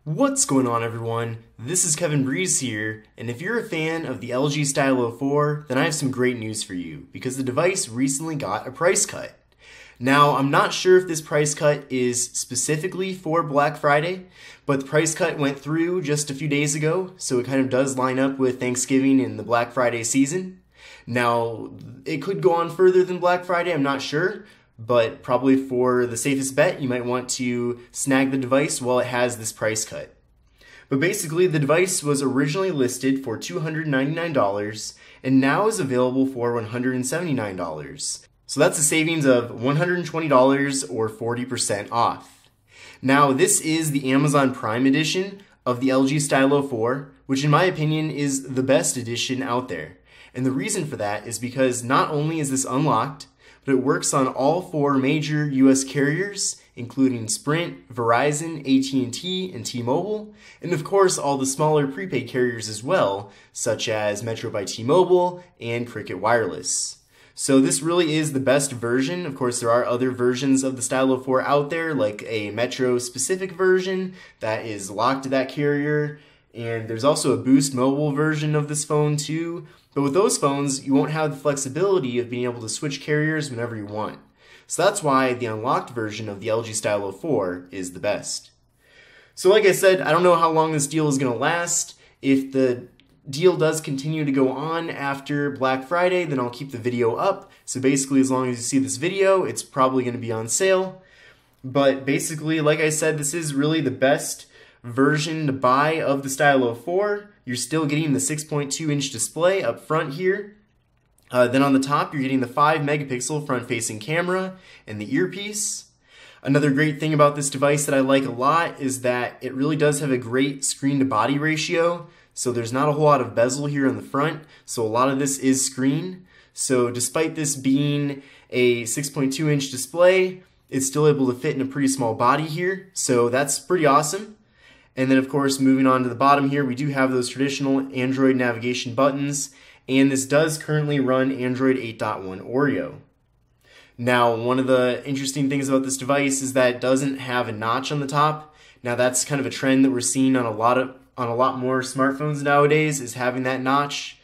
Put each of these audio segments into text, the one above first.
What's going on, everyone? This is Kevin Breeze here, and if you're a fan of the LG Stylo 4, then I have some great news for you, because the device recently got a price cut. Now, I'm not sure if this price cut is specifically for Black Friday, but the price cut went through just a few days ago, so it kind of does line up with Thanksgiving and the Black Friday season. Now, it could go on further than Black Friday, I'm not sure, but probably for the safest bet, you might want to snag the device while it has this price cut. But basically, the device was originally listed for $299 and now is available for $179. So that's a savings of $120 or 40% off. Now, this is the Amazon Prime edition of the LG Stylo 4, which in my opinion is the best edition out there. And the reason for that is because not only is this unlocked, but it works on all four major US carriers, including Sprint, Verizon, AT&T, and T-Mobile, and of course all the smaller prepaid carriers as well, such as Metro by T-Mobile and Cricket Wireless. So this really is the best version. Of course, there are other versions of the Stylo 4 out there, like a Metro-specific version that is locked to that carrier, and there's also a Boost Mobile version of this phone too. But with those phones, you won't have the flexibility of being able to switch carriers whenever you want. So that's why the unlocked version of the LG Stylo 4 is the best. So like I said, I don't know how long this deal is going to last. If the deal does continue to go on after Black Friday, then I'll keep the video up. So basically, as long as you see this video, it's probably going to be on sale. But basically, like I said, this is really the best version to buy of the Stylo 4. You're still getting the 6.2-inch display up front here. Then on the top, you're getting the 5-megapixel front-facing camera and the earpiece. Another great thing about this device that I like a lot is that it really does have a great screen-to-body ratio. So there's not a whole lot of bezel here on the front, so a lot of this is screen. So despite this being a 6.2-inch display, it's still able to fit in a pretty small body here, so that's pretty awesome. And then of course, moving on to the bottom here, we do have those traditional Android navigation buttons, and this does currently run Android 8.1 Oreo. Now, one of the interesting things about this device is that it doesn't have a notch on the top. Now that's kind of a trend that we're seeing on a lot more smartphones nowadays, is having that notch.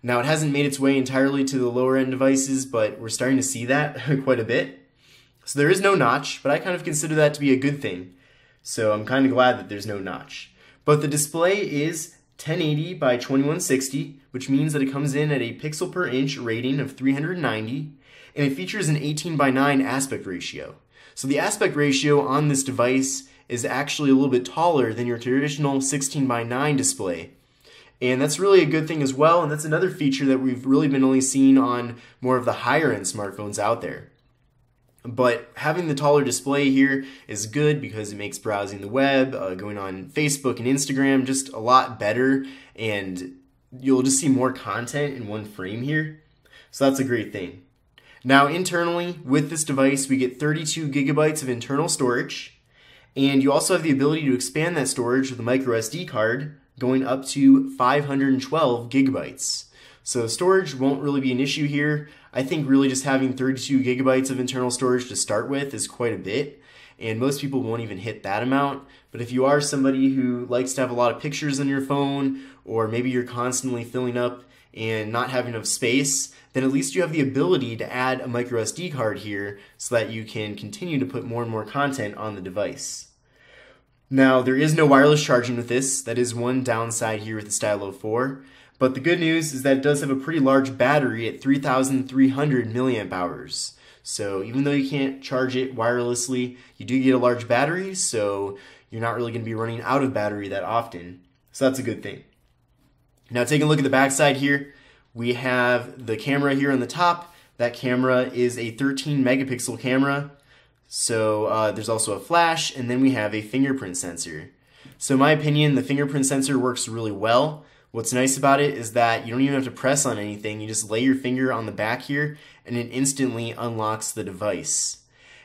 Now it hasn't made its way entirely to the lower end devices, but we're starting to see that quite a bit. So there is no notch, but I kind of consider that to be a good thing. So I'm kind of glad that there's no notch. But the display is 1080 by 2160, which means that it comes in at a pixel per inch rating of 390, and it features an 18 by 9 aspect ratio. So the aspect ratio on this device is actually a little bit taller than your traditional 16 by 9 display. And that's really a good thing as well, and that's another feature that we've really been only seeing on more of the higher end smartphones out there. But having the taller display here is good because it makes browsing the web, going on Facebook and Instagram just a lot better, and you'll just see more content in one frame here. So that's a great thing. Now internally, with this device, we get 32 gigabytes of internal storage, and you also have the ability to expand that storage with a micro SD card going up to 512 gigabytes. So storage won't really be an issue here. I think really just having 32 gigabytes of internal storage to start with is quite a bit, and most people won't even hit that amount. But if you are somebody who likes to have a lot of pictures on your phone, or maybe you're constantly filling up and not having enough space, then at least you have the ability to add a micro SD card here so that you can continue to put more and more content on the device. Now, there is no wireless charging with this. That is one downside here with the Stylo 4. But the good news is that it does have a pretty large battery at 3,300 milliamp hours. So even though you can't charge it wirelessly, you do get a large battery, so you're not really going to be running out of battery that often. So that's a good thing. Now taking a look at the back side here, we have the camera here on the top. That camera is a 13 megapixel camera. So there's also a flash, and then we have a fingerprint sensor. So in my opinion, the fingerprint sensor works really well. What's nice about it is that you don't even have to press on anything. You just lay your finger on the back here and it instantly unlocks the device.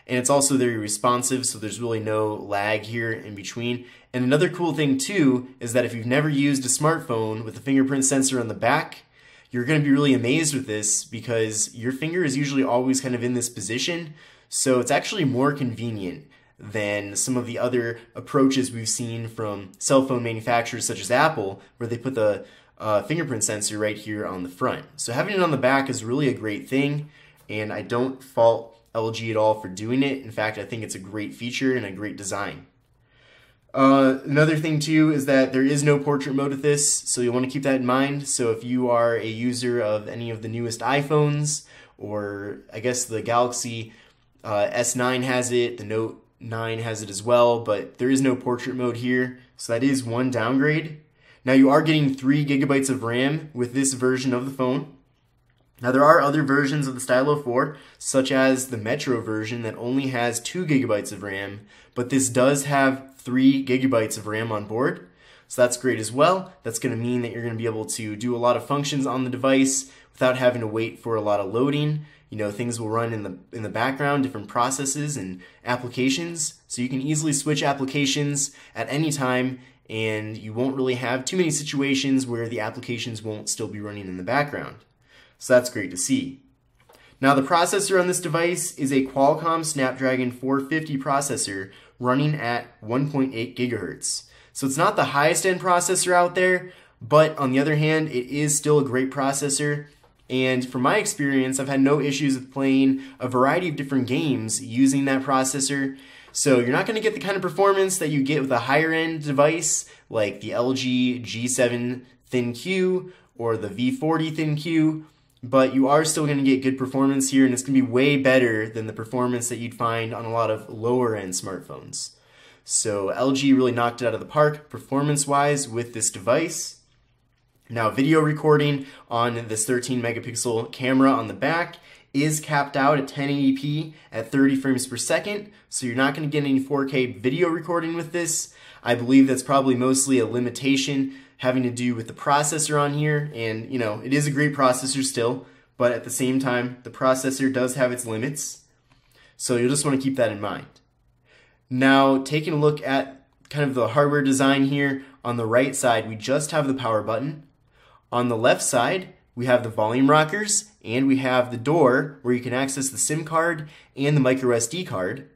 And it's also very responsive, so there's really no lag here in between. And another cool thing too is that if you've never used a smartphone with a fingerprint sensor on the back, you're going to be really amazed with this because your finger is usually always kind of in this position. So it's actually more convenient than some of the other approaches we've seen from cell phone manufacturers such as Apple, where they put the fingerprint sensor right here on the front. So having it on the back is really a great thing, and I don't fault LG at all for doing it. In fact, I think it's a great feature and a great design. Another thing too is that there is no portrait mode with this, so you'll want to keep that in mind. So if you are a user of any of the newest iPhones, or I guess the Galaxy S9 has it, the Note 9 has it as well, but there is no portrait mode here, so that is one downgrade. Now you are getting 3 gigabytes of RAM with this version of the phone. Now there are other versions of the Stylo 4, such as the Metro version that only has 2 gigabytes of RAM, but this does have 3 gigabytes of RAM on board, so that's great as well. That's going to mean that you're going to be able to do a lot of functions on the device without having to wait for a lot of loading. You know, things will run in the background, different processes and applications, so you can easily switch applications at any time, and you won't really have too many situations where the applications won't still be running in the background. So that's great to see. Now the processor on this device is a Qualcomm Snapdragon 450 processor running at 1.8 gigahertz. So it's not the highest end processor out there, but on the other hand, it is still a great processor. And from my experience, I've had no issues with playing a variety of different games using that processor. So you're not going to get the kind of performance that you get with a higher end device like the LG G7 Thin Q or the V40 Thin Q, but you are still going to get good performance here, and it's going to be way better than the performance that you'd find on a lot of lower end smartphones. So LG really knocked it out of the park performance-wise with this device. Now video recording on this 13 megapixel camera on the back is capped out at 1080p at 30 frames per second, so you're not going to get any 4K video recording with this. I believe that's probably mostly a limitation having to do with the processor on here, and you know, it is a great processor still, but at the same time, the processor does have its limits, so you'll just want to keep that in mind. Now, taking a look at kind of the hardware design here, on the right side, we just have the power button. On the left side, we have the volume rockers, and we have the door where you can access the SIM card and the micro SD card.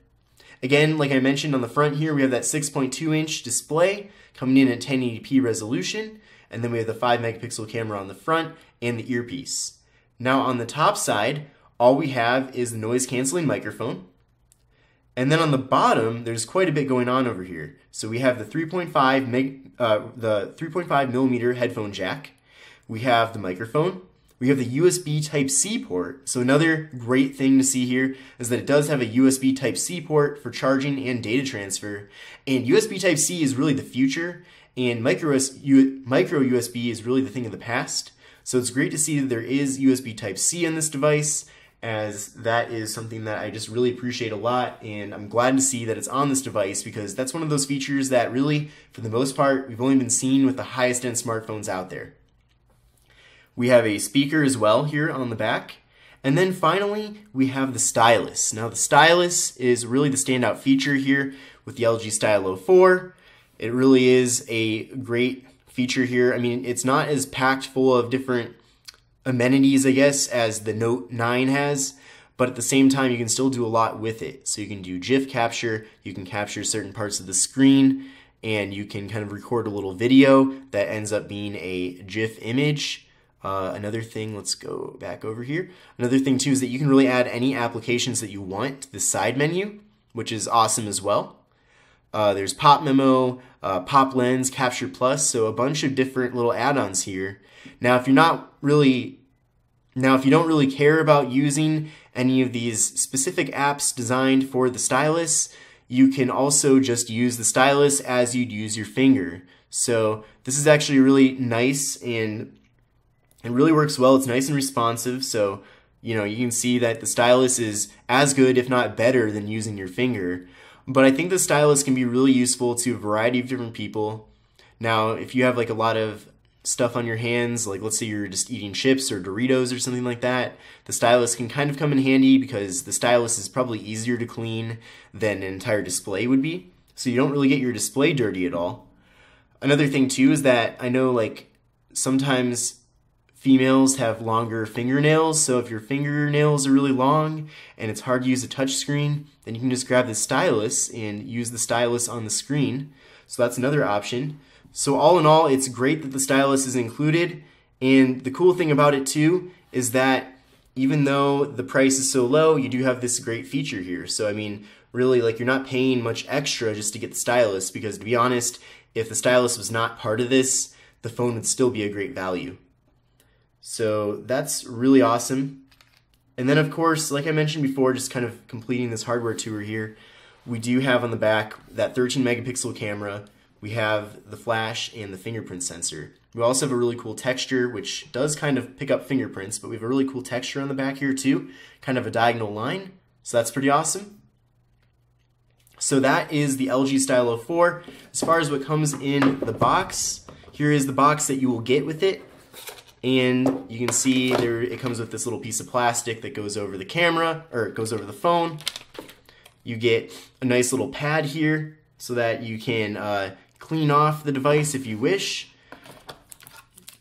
Again, like I mentioned on the front here, we have that 6.2-inch display coming in at 1080p resolution, and then we have the 5 megapixel camera on the front and the earpiece. Now on the top side, all we have is the noise canceling microphone. And then on the bottom, there's quite a bit going on over here. So we have the 3.5 millimeter headphone jack. We have the microphone. We have the USB Type-C port. So another great thing to see here is that it does have a USB Type-C port for charging and data transfer. And USB Type-C is really the future, and micro USB is really the thing of the past. So it's great to see that there is USB Type-C on this device, as that is something that I just really appreciate a lot, and I'm glad to see that it's on this device because that's one of those features that really, for the most part, we've only been seeing with the highest end smartphones out there. We have a speaker as well here on the back. And then finally, we have the stylus. Now the stylus is really the standout feature here with the LG Stylo 4. It really is a great feature here. I mean, it's not as packed full of different amenities, I guess, as the Note 9 has, but at the same time, you can still do a lot with it. So you can do GIF capture, you can capture certain parts of the screen, and you can kind of record a little video that ends up being a GIF image. Another thing, let's go back over here. Another thing too is that you can really add any applications that you want to the side menu, which is awesome as well. There's Pop Memo, Pop Lens, Capture Plus, so a bunch of different little add-ons here. Now, if you don't really care about using any of these specific apps designed for the stylus, you can also just use the stylus as you'd use your finger. So this is actually really nice, and it really works well. It's nice and responsive, so you know, you can see that the stylus is as good, if not better, than using your finger. But I think the stylus can be really useful to a variety of different people. Now, if you have like a lot of stuff on your hands, like let's say you're just eating chips or Doritos or something like that, the stylus can kind of come in handy because the stylus is probably easier to clean than an entire display would be. So you don't really get your display dirty at all. Another thing too is that I know like sometimes females have longer fingernails, so if your fingernails are really long and it's hard to use a touch screen, then you can just grab the stylus and use the stylus on the screen. So that's another option. So all in all, it's great that the stylus is included, and the cool thing about it too is that even though the price is so low, you do have this great feature here. So I mean, really, like, you're not paying much extra just to get the stylus, because to be honest, if the stylus was not part of this, the phone would still be a great value. So that's really awesome. And then of course, like I mentioned before, just kind of completing this hardware tour here, we do have on the back that 13 megapixel camera. We have the flash and the fingerprint sensor. We also have a really cool texture, which does kind of pick up fingerprints, but we have a really cool texture on the back here too, kind of a diagonal line. So that's pretty awesome. So that is the LG Stylo 4. As far as what comes in the box, here is the box that you will get with it. And you can see there it comes with this little piece of plastic that goes over the camera, or it goes over the phone. You get a nice little pad here so that you can clean off the device if you wish.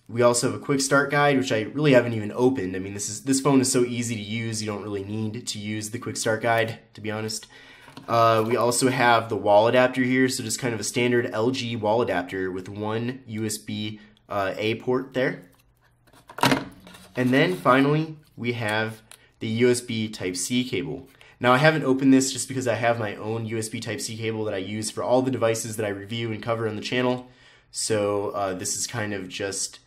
We also have a quick start guide, which I really haven't even opened. I mean, this phone is so easy to use, you don't really need to use the quick start guide, to be honest. We also have the wall adapter here, so just kind of a standard LG wall adapter with one USB A port there. And then finally, we have the USB Type-C cable. Now I haven't opened this just because I have my own USB Type-C cable that I use for all the devices that I review and cover on the channel. So this is kind of just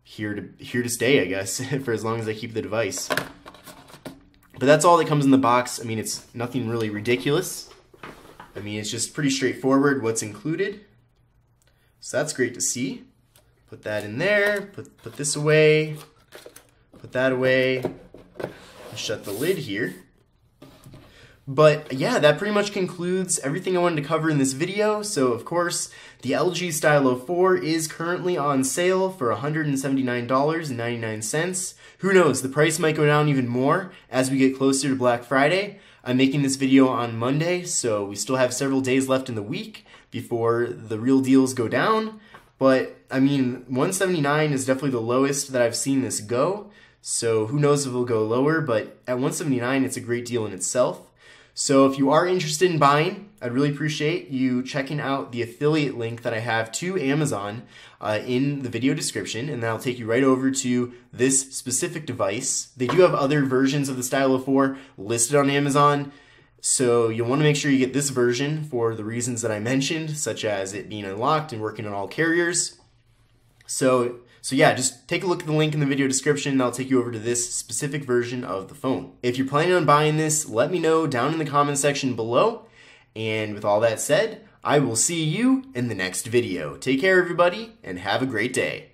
here to stay, I guess, for as long as I keep the device. But that's all that comes in the box. I mean, it's nothing really ridiculous. I mean, it's just pretty straightforward what's included. So that's great to see. Put that in there, put this away, put that away, and shut the lid here. But yeah, that pretty much concludes everything I wanted to cover in this video. So of course, the LG Stylo 4 is currently on sale for $179.99. Who knows, the price might go down even more as we get closer to Black Friday. I'm making this video on Monday, so we still have several days left in the week before the real deals go down. But I mean, $179 is definitely the lowest that I've seen this go. So who knows if it'll go lower, but at $179, it's a great deal in itself. So if you are interested in buying, I'd really appreciate you checking out the affiliate link that I have to Amazon in the video description, and that'll take you right over to this specific device. They do have other versions of the Stylo 4 listed on Amazon, so you'll want to make sure you get this version for the reasons that I mentioned, such as it being unlocked and working on all carriers. So yeah, just take a look at the link in the video description. That'll take you over to this specific version of the phone. If you're planning on buying this, let me know down in the comment section below. And with all that said, I will see you in the next video. Take care, everybody, and have a great day.